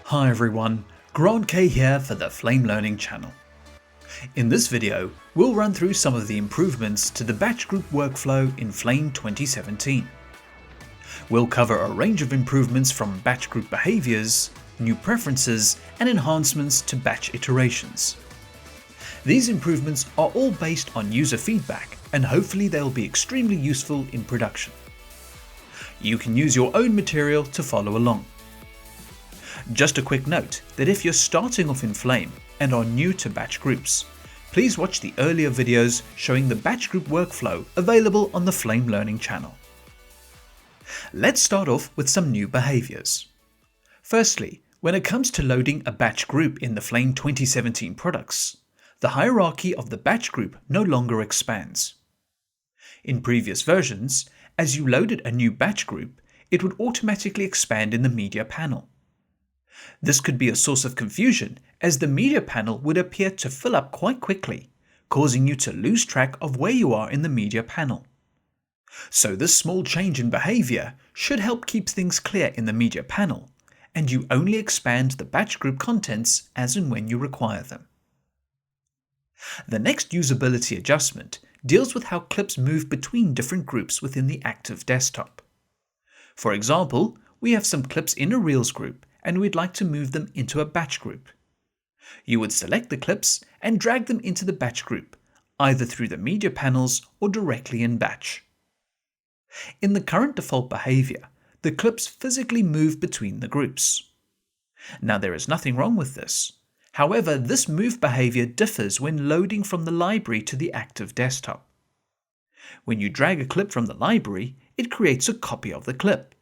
Hi everyone, Grant K here for the Flame Learning channel. In this video, we'll run through some of the improvements to the batch group workflow in Flame 2017. We'll cover a range of improvements from batch group behaviors, new preferences, and enhancements to batch iterations. These improvements are all based on user feedback, and hopefully they'll be extremely useful in production. You can use your own material to follow along. Just a quick note that if you're starting off in Flame and are new to batch groups, please watch the earlier videos showing the batch group workflow available on the Flame Learning channel. Let's start off with some new behaviors. Firstly, when it comes to loading a batch group in the Flame 2017 products, the hierarchy of the batch group no longer expands. In previous versions, as you loaded a new batch group, it would automatically expand in the media panel. This could be a source of confusion, as the media panel would appear to fill up quite quickly, causing you to lose track of where you are in the media panel. So this small change in behavior should help keep things clear in the media panel, and you only expand the batch group contents as and when you require them. The next usability adjustment deals with how clips move between different groups within the active desktop. For example, we have some clips in a Reels group and we'd like to move them into a batch group. You would select the clips and drag them into the batch group, either through the media panels or directly in batch. In the current default behavior, the clips physically move between the groups. Now there is nothing wrong with this. However, this move behavior differs when loading from the library to the active desktop. When you drag a clip from the library, it creates a copy of the clip.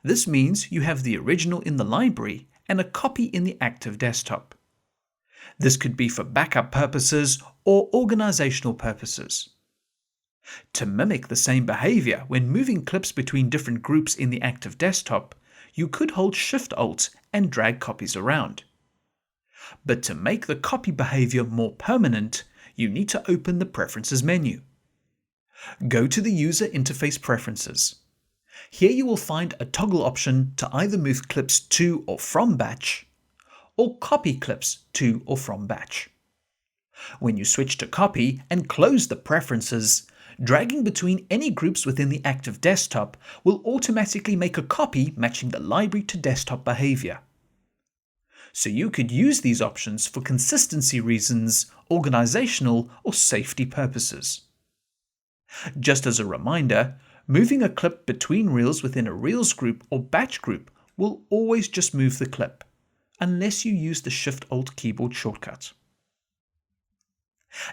This means you have the original in the library and a copy in the active desktop. This could be for backup purposes or organizational purposes. To mimic the same behavior when moving clips between different groups in the active desktop, you could hold Shift-Alt and drag copies around. But to make the copy behavior more permanent, you need to open the Preferences menu. Go to the User Interface Preferences. Here you will find a toggle option to either move clips to or from batch, or copy clips to or from batch. When you switch to copy and close the preferences, dragging between any groups within the active desktop will automatically make a copy matching the library to desktop behavior. So you could use these options for consistency reasons, organizational, or safety purposes. Just as a reminder, moving a clip between reels within a Reels group or batch group will always just move the clip, unless you use the Shift-Alt keyboard shortcut.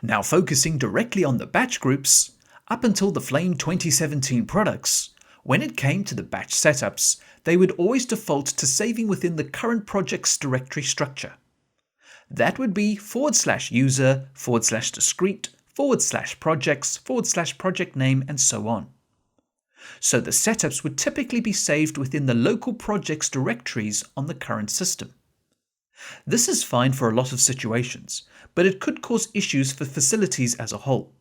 Now focusing directly on the batch groups, up until the Flame 2017 products, when it came to the batch setups, they would always default to saving within the current project's directory structure. That would be /user, /discrete, /projects, /project name, and so on. So the setups would typically be saved within the local projects directories on the current system. This is fine for a lot of situations, but it could cause issues for facilities as a whole.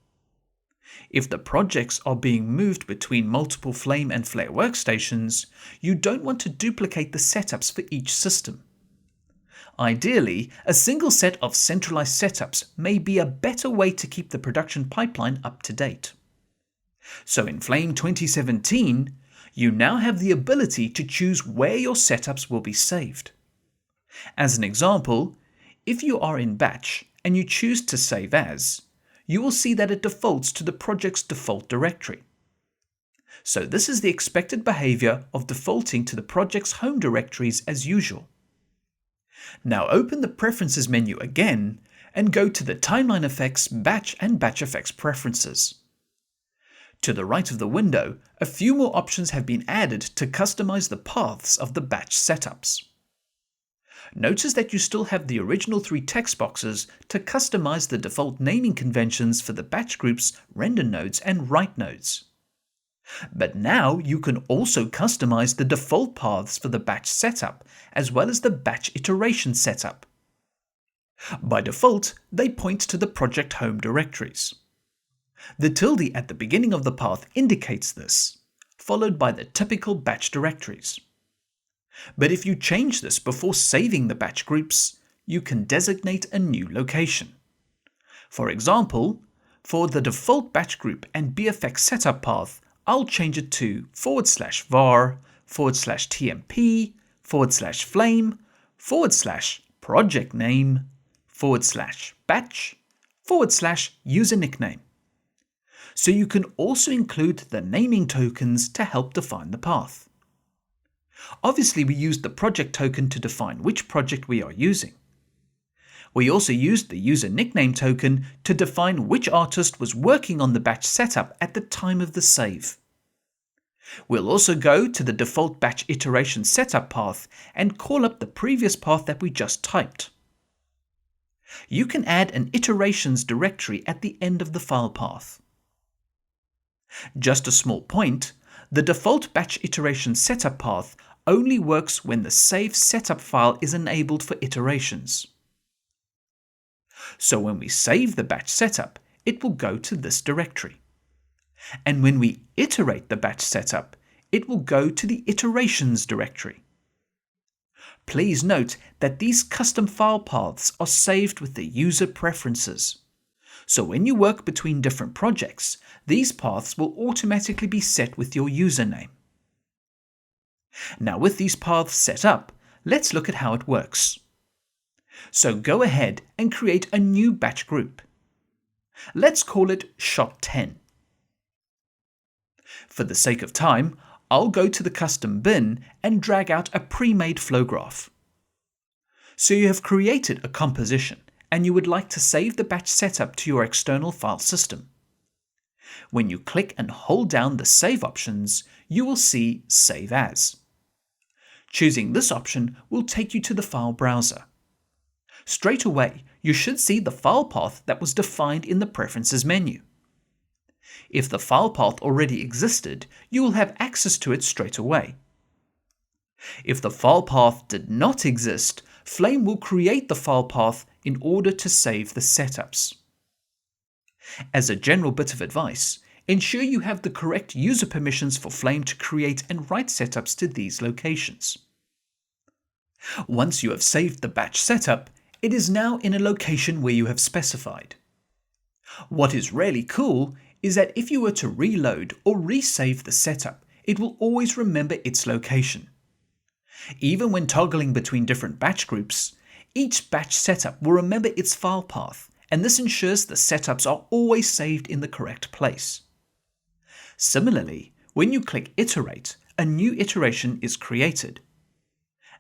If the projects are being moved between multiple Flame and Flare workstations, you don't want to duplicate the setups for each system. Ideally, a single set of centralized setups may be a better way to keep the production pipeline up to date. So in Flame 2017, you now have the ability to choose where your setups will be saved. As an example, if you are in batch and you choose to save as, you will see that it defaults to the project's default directory. So this is the expected behavior of defaulting to the project's home directories as usual. Now open the Preferences menu again and go to the Timeline Effects Batch and Batch Effects Preferences. To the right of the window, a few more options have been added to customize the paths of the batch setups. Notice that you still have the original 3 text boxes to customize the default naming conventions for the batch groups, render nodes, and write nodes. But now you can also customize the default paths for the batch setup, as well as the batch iteration setup. By default, they point to the project home directories. The tilde at the beginning of the path indicates this, followed by the typical batch directories. But if you change this before saving the batch groups, you can designate a new location. For example, for the default batch group and BFX setup path, I'll change it to /var/TMP/flame/project name/batch/user nickname. So you can also include the naming tokens to help define the path. Obviously, we used the project token to define which project we are using. We also used the user nickname token to define which artist was working on the batch setup at the time of the save. We'll also go to the default batch iteration setup path and call up the previous path that we just typed. You can add an iterations directory at the end of the file path. Just a small point, the default batch iteration setup path only works when the save setup file is enabled for iterations. So when we save the batch setup, it will go to this directory. And when we iterate the batch setup, it will go to the iterations directory. Please note that these custom file paths are saved with the user preferences. So when you work between different projects, these paths will automatically be set with your username. Now with these paths set up, let's look at how it works. So go ahead and create a new batch group. Let's call it Shot 10. For the sake of time, I'll go to the custom bin and drag out a pre-made flow graph. So you have created a composition and you would like to save the batch setup to your external file system. When you click and hold down the Save options, you will see Save As. Choosing this option will take you to the file browser. Straight away, you should see the file path that was defined in the Preferences menu. If the file path already existed, you will have access to it straight away. If the file path did not exist, Flame will create the file path in order to save the setups. As a general bit of advice, ensure you have the correct user permissions for Flame to create and write setups to these locations. Once you have saved the batch setup, it is now in a location where you have specified. What is really cool is that if you were to reload or resave the setup, it will always remember its location. Even when toggling between different batch groups, each batch setup will remember its file path, and this ensures the setups are always saved in the correct place. Similarly, when you click Iterate, a new iteration is created.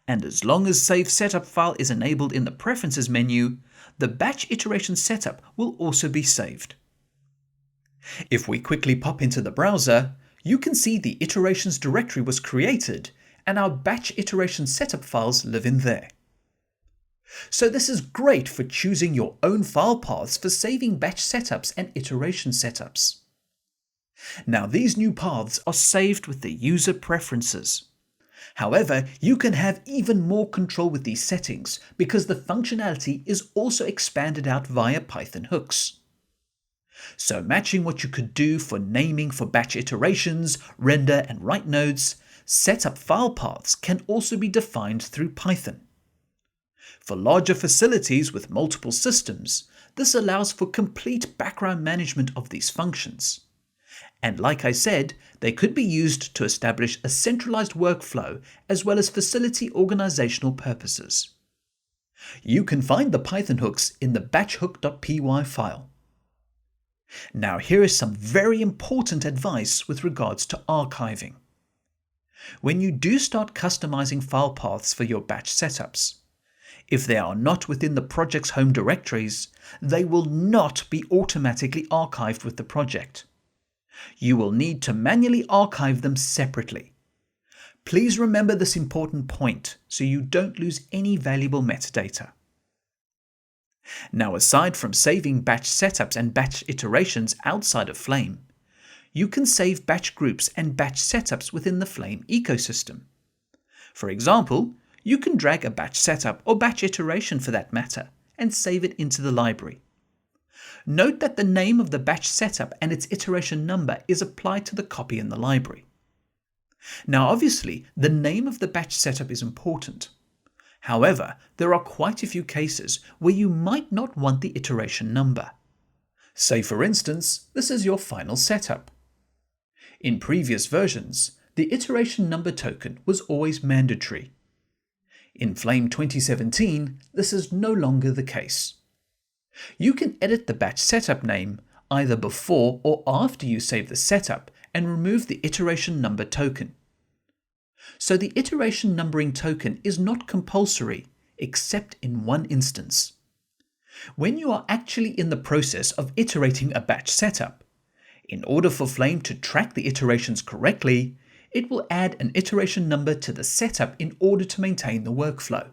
And as long as Save Setup File is enabled in the Preferences menu, the batch iteration setup will also be saved. If we quickly pop into the browser, you can see the iterations directory was created and our batch iteration setup files live in there. So this is great for choosing your own file paths for saving batch setups and iteration setups. Now these new paths are saved with the user preferences. However, you can have even more control with these settings because the functionality is also expanded out via Python hooks. So matching what you could do for naming for batch iterations, render and write nodes, setup file paths can also be defined through Python. For larger facilities with multiple systems, this allows for complete background management of these functions. And like I said, they could be used to establish a centralized workflow as well as facility organizational purposes. You can find the Python hooks in the batchhook.py file. Now here is some very important advice with regards to archiving. When you do start customizing file paths for your batch setups, if they are not within the project's home directories, they will not be automatically archived with the project. You will need to manually archive them separately. Please remember this important point so you don't lose any valuable metadata. Now, aside from saving batch setups and batch iterations outside of Flame, you can save batch groups and batch setups within the Flame ecosystem. For example, you can drag a batch setup or batch iteration for that matter and save it into the library. Note that the name of the batch setup and its iteration number is applied to the copy in the library. Now obviously, the name of the batch setup is important. However, there are quite a few cases where you might not want the iteration number. Say for instance, this is your final setup. In previous versions, the iteration number token was always mandatory. In Flame 2017, this is no longer the case. You can edit the batch setup name either before or after you save the setup and remove the iteration number token. So the iteration numbering token is not compulsory except in one instance. When you are actually in the process of iterating a batch setup, in order for Flame to track the iterations correctly, it will add an iteration number to the setup in order to maintain the workflow.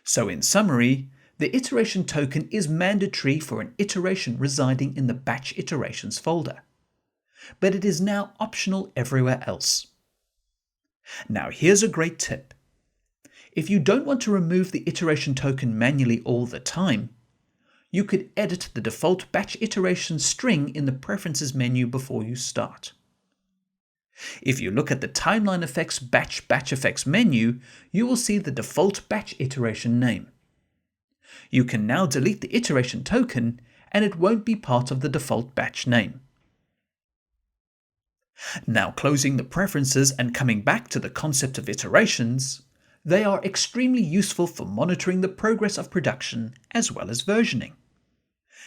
So in summary, the iteration token is mandatory for an iteration residing in the batch iterations folder, but it is now optional everywhere else. Now here's a great tip. If you don't want to remove the iteration token manually all the time, you could edit the default batch iteration string in the Preferences menu before you start. If you look at the Timeline Effects Batch Effects menu, you will see the default batch iteration name. You can now delete the iteration token and it won't be part of the default batch name. Now closing the preferences and coming back to the concept of iterations, they are extremely useful for monitoring the progress of production as well as versioning.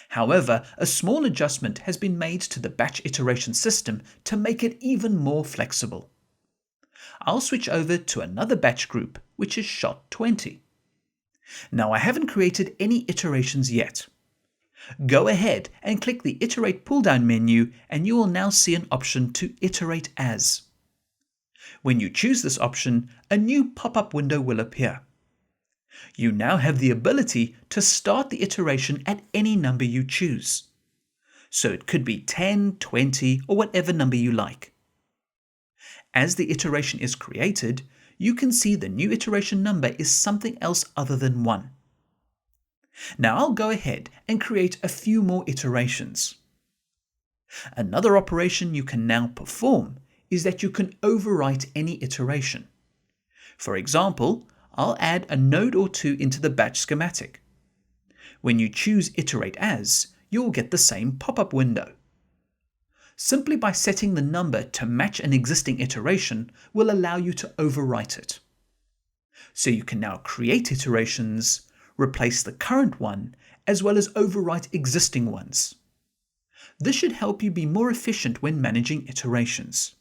However, a small adjustment has been made to the batch iteration system to make it even more flexible. I'll switch over to another batch group, which is shot 20. Now I haven't created any iterations yet. Go ahead and click the Iterate pull-down menu and you will now see an option to iterate as. When you choose this option, a new pop-up window will appear. You now have the ability to start the iteration at any number you choose. So it could be 10, 20, or whatever number you like. As the iteration is created, you can see the new iteration number is something else other than 1. Now I'll go ahead and create a few more iterations. Another operation you can now perform is that you can overwrite any iteration. For example, I'll add a node or two into the batch schematic. When you choose Iterate As, you'll get the same pop-up window. Simply by setting the number to match an existing iteration will allow you to overwrite it. So you can now create iterations, replace the current one, as well as overwrite existing ones. This should help you be more efficient when managing iterations.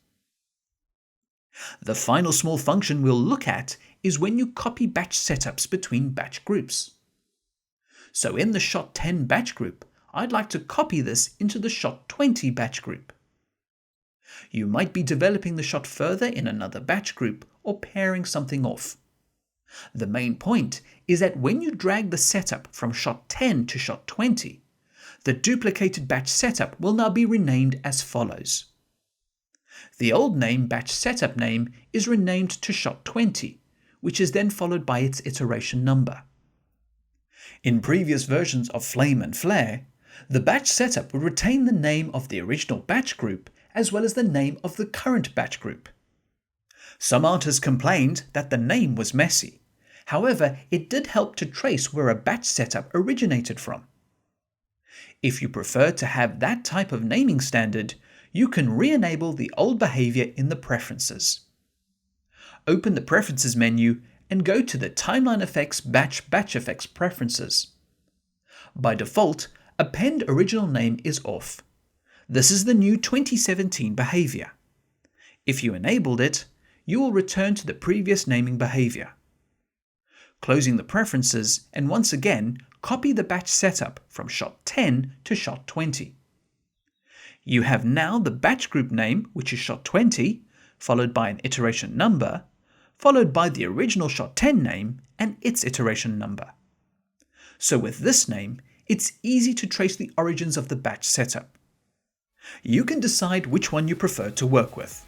The final small function we'll look at is when you copy batch setups between batch groups. So in the shot 10 batch group, I'd like to copy this into the shot 20 batch group. You might be developing the shot further in another batch group or pairing something off. The main point is that when you drag the setup from shot 10 to shot 20, the duplicated batch setup will now be renamed as follows. The old name batch setup name is renamed to shot 20, which is then followed by its iteration number. In previous versions of Flame and Flare, the batch setup would retain the name of the original batch group as well as the name of the current batch group. Some artists complained that the name was messy. However, it did help to trace where a batch setup originated from. If you prefer to have that type of naming standard, you can re-enable the old behavior in the Preferences. Open the Preferences menu and go to the Timeline Effects Batch Effects Preferences. By default, Append Original Name is off. This is the new 2017 behavior. If you enabled it, you will return to the previous naming behavior. Closing the Preferences and once again copy the batch setup from shot 10 to shot 20. You have now the batch group name, which is shot 20, followed by an iteration number, followed by the original shot 10 name and its iteration number. So with this name, it's easy to trace the origins of the batch setup. You can decide which one you prefer to work with.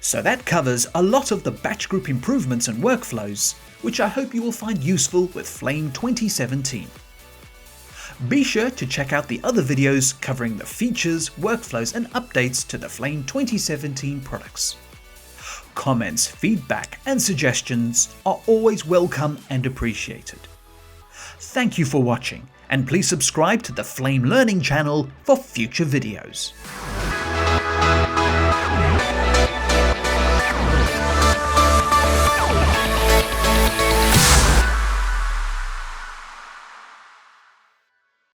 So that covers a lot of the batch group improvements and workflows, which I hope you will find useful with Flame 2017. Be sure to check out the other videos covering the features, workflows and updates to the Flame 2017 products. Comments, feedback and suggestions are always welcome and appreciated. Thank you for watching, and please subscribe to the Flame Learning channel for future videos.